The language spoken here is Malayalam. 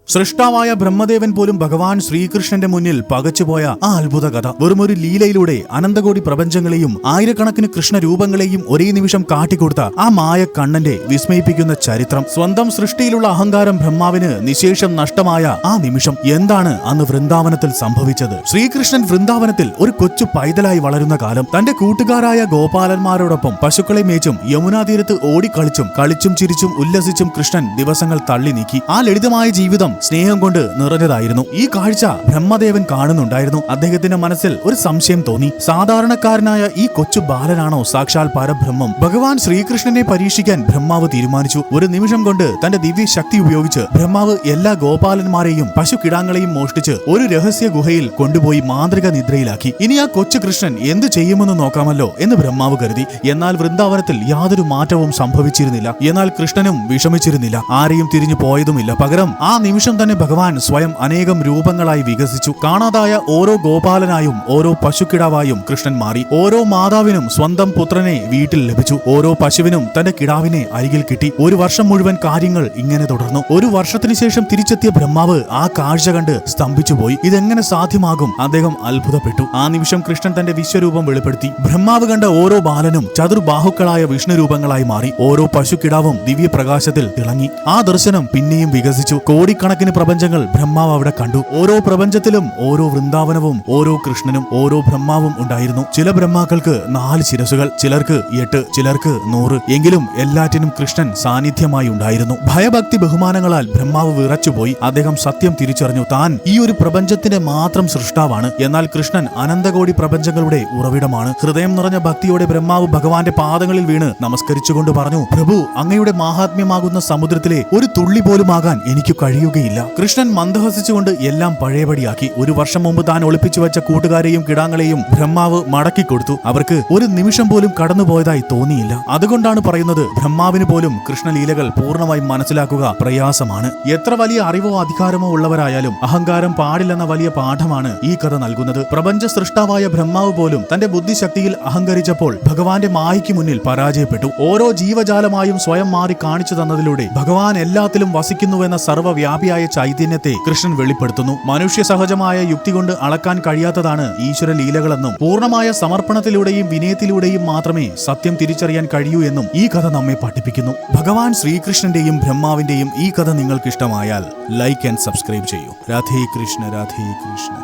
സൃഷ്ടാവായ ബ്രഹ്മദേവൻ പോലും ഭഗവാൻ ശ്രീകൃഷ്ണന്റെ മുന്നിൽ പകച്ചുപോയ ആ അത്ഭുത കഥ വെറുമൊരു ലീലയിലൂടെ അനന്തകോടി പ്രപഞ്ചങ്ങളെയും ആയിരക്കണക്കിന് കൃഷ്ണരൂപങ്ങളെയും ഒരേ നിമിഷം കാട്ടിക്കൊടുത്ത ആ മായ കണ്ണന്റെ വിസ്മയിപ്പിക്കുന്ന ചരിത്രം. സ്വന്തം സൃഷ്ടിയിലുള്ള അഹങ്കാരം ബ്രഹ്മാവിന് നിശേഷം നഷ്ടമായ ആ നിമിഷം എന്താണ് അന്ന് വൃന്ദാവനത്തിൽ സംഭവിച്ചത്? ശ്രീകൃഷ്ണൻ വൃന്ദാവനത്തിൽ ഒരു കൊച്ചു പൈതലായി വളരുന്ന കാലം തന്റെ കൂട്ടുകാരായ ഗോപാലന്മാരോടൊപ്പം പശുക്കളെ മേച്ചും യമുനാ തീരത്ത് കളിച്ചും ചിരിച്ചും ഉല്ലസിച്ചും കൃഷ്ണൻ ദിവസങ്ങൾ തള്ളി നീക്കി. ആ ലളിതമായ ജീവിതം സ്നേഹം കൊണ്ട് നിറഞ്ഞതായിരുന്നു. ഈ കാഴ്ച ബ്രഹ്മദേവൻ കാണുന്നുണ്ടായിരുന്നു. അദ്ദേഹത്തിന്റെ മനസ്സിൽ ഒരു സംശയം തോന്നി. സാധാരണക്കാരനായ ഈ കൊച്ചു ബാലനാണോ സാക്ഷാൽ പരബ്രഹ്മം? ഭഗവാൻ ശ്രീകൃഷ്ണനെ പരീക്ഷിക്കാൻ ബ്രഹ്മാവ് തീരുമാനിച്ചു. ഒരു നിമിഷം കൊണ്ട് തന്റെ ദിവ്യ ശക്തി ഉപയോഗിച്ച് ബ്രഹ്മാവ് എല്ലാ ഗോപാലന്മാരെയും പശുക്കിടാങ്ങളെയും മോഷ്ടിച്ച് ഒരു രഹസ്യ ഗുഹയിൽ കൊണ്ടുപോയി മാന്ത്രിക നിദ്രയിലാക്കി. ഇനി ആ കൊച്ചു കൃഷ്ണൻ എന്ത് ചെയ്യുമെന്ന് നോക്കാമല്ലോ എന്ന് ബ്രഹ്മാവ് കരുതി. എന്നാൽ വൃന്ദാവനത്തിൽ യാതൊരു മാറ്റവും സംഭവിച്ചിരുന്നില്ല. എന്നാൽ കൃഷ്ണനും വിഷമിച്ചിരുന്നില്ല. ആരെയും തിരിഞ്ഞു പോയതുമില്ല. പകരം ആ നിമിഷം തന്നെ ഭഗവാൻ സ്വയം അനേകം രൂപങ്ങളായി വികസിച്ചു. കാണാതായ ഓരോ ഗോപാലനായും ഓരോ പശുക്കിടാവായും കൃഷ്ണൻ മാറി. ഓരോ മാതാവിനും സ്വന്തം പുത്രനെ വീട്ടിൽ ലഭിച്ചു. ഓരോ പശുവിനും തന്റെ കിടാവിനെ അരികിൽ കിട്ടി. ഒരു വർഷം മുഴുവൻ കാര്യങ്ങൾ ഇങ്ങനെ തുടർന്നു. ഒരു വർഷത്തിന് ശേഷം തിരിച്ചെത്തിയ ബ്രഹ്മാവ് ആ കാഴ്ച കണ്ട് സ്തംഭിച്ചുപോയി. ഇതെങ്ങനെ സാധ്യമാകും? അദ്ദേഹം അത്ഭുതപ്പെട്ടു. ആ നിമിഷം കൃഷ്ണൻ തന്റെ വിശ്വരൂപം വെളിപ്പെടുത്തി. ബ്രഹ്മാവ് കണ്ട ഓരോ ബാലനും ചതുർബാഹുക്കളായ വിഷ്ണു രൂപങ്ങളായി മാറി. ഓരോ പശുക്കിടാവും ദിവ്യപ്രകാശത്തിൽ തിളങ്ങി. ആ ദർശനം പിന്നെയും വികസിച്ചു. കോടിക്കണക്കിന് പ്രപഞ്ചങ്ങൾ ബ്രഹ്മാവ് അവിടെ കണ്ടു. ഓരോ പ്രപഞ്ചത്തിലും ഓരോ വൃന്ദാവനവും ഓരോ കൃഷ്ണനും ഓരോ ബ്രഹ്മാവും ഉണ്ടായിരുന്നു. ചില ബ്രഹ്മാക്കൾക്ക് 4 ശിരസുകൾ, ചിലർക്ക് 8, ചിലർക്ക് 100. എങ്കിലും എല്ലാറ്റിനും കൃഷ്ണൻ സാന്നിധ്യമായി ഉണ്ടായിരുന്നു. ഭയഭക്തി ബഹുമാനങ്ങളാൽ ബ്രഹ്മാവ് വിറച്ചുപോയി. അദ്ദേഹം സത്യം തിരിച്ചറിഞ്ഞു. താൻ ഈ ഒരു പ്രപഞ്ചത്തിന്റെ മാത്രം സൃഷ്ടാവാണ്. എന്നാൽ കൃഷ്ണൻ അനന്തകോടി പ്രപഞ്ചങ്ങളുടെ ഉറവിടമാണ്. ഹൃദയം നിറഞ്ഞ ഭക്തിയോടെ ബ്രഹ്മാവ് ഭഗവാന്റെ പാദങ്ങളിൽ വീണ് നമസ്കരിച്ചുകൊണ്ട് പറഞ്ഞു, പ്രഭു, അങ്ങയുടെ മാഹാത്മ്യമാകുന്ന സമുദ്രത്തിലെ ഒരു തുള്ളി പോലും ആകാൻ എനിക്ക് കഴിയുകയില്ല. കൃഷ്ണൻ മന്ദഹസിച്ചുകൊണ്ട് എല്ലാം പഴയപടിയാക്കി. ഒരു വർഷം മുമ്പ് താൻ ഒളിപ്പിച്ചു വെച്ച കൂട്ടുകാരെയും കിടാങ്ങളെയും ബ്രഹ്മാവ് മടക്കിക്കൊടുത്തു. അവർക്ക് ഒരു നിമിഷം പോലും കടന്നുപോയതായി തോന്നിയില്ല. അതുകൊണ്ടാണ് പറയുന്നത്, ബ്രഹ്മാവിന് പോലും കൃഷ്ണലീലകൾ പൂർണ്ണമായി മനസ്സിലാക്കുക പ്രയാസമാണ്. എത്ര വലിയ അറിവോ അധികാരമോ ഉള്ളവരായാലും അഹങ്കാരം പാടില്ലെന്ന വലിയ പാഠമാണ് ഈ കഥ നൽകുന്നത്. പ്രപഞ്ച സൃഷ്ടാവായ ബ്രഹ്മാവ് പോലും തന്റെ ബുദ്ധിശക്തിയിൽ അഹങ്കരിച്ചപ്പോൾ ഭഗവാന്റെ മായയ്ക്ക് മുന്നിൽ പരാജയപ്പെട്ടു. ഓരോ ജീവജാലമായും സ്വയം മാറി കാണിച്ചു തന്നതിലൂടെ ഭഗവാൻ എല്ലാത്തിലും വസിക്കുന്നുവെന്ന സർവ്വവ്യാപിയായ ചൈതന്യത്തെ കൃഷ്ണൻ വെളിപ്പെടുത്തുന്നു. മനുഷ്യ സഹജമായ യുക്തി കൊണ്ട് അളക്കാൻ കഴിയാത്തതാണ് ഈശ്വര ലീലകളെന്നും പൂർണ്ണമായ സമർപ്പണത്തിലൂടെയും വിനയത്തിലൂടെയും മാത്രമേ സത്യം തിരിച്ചറിയാൻ കഴിയൂ എന്നും ഈ കഥ നമ്മെ പഠിപ്പിക്കുന്നു. ഭഗവാൻ ശ്രീകൃഷ്ണന്റെയും ബ്രഹ്മാവിന്റെയും ഈ കഥ നിങ്ങൾക്ക് ഇഷ്ടമായാൽ ലൈക്ക് ആൻഡ് സബ്സ്ക്രൈബ് ചെയ്യൂ. രാധേ കൃഷ്ണ, രാധേ കൃഷ്ണ.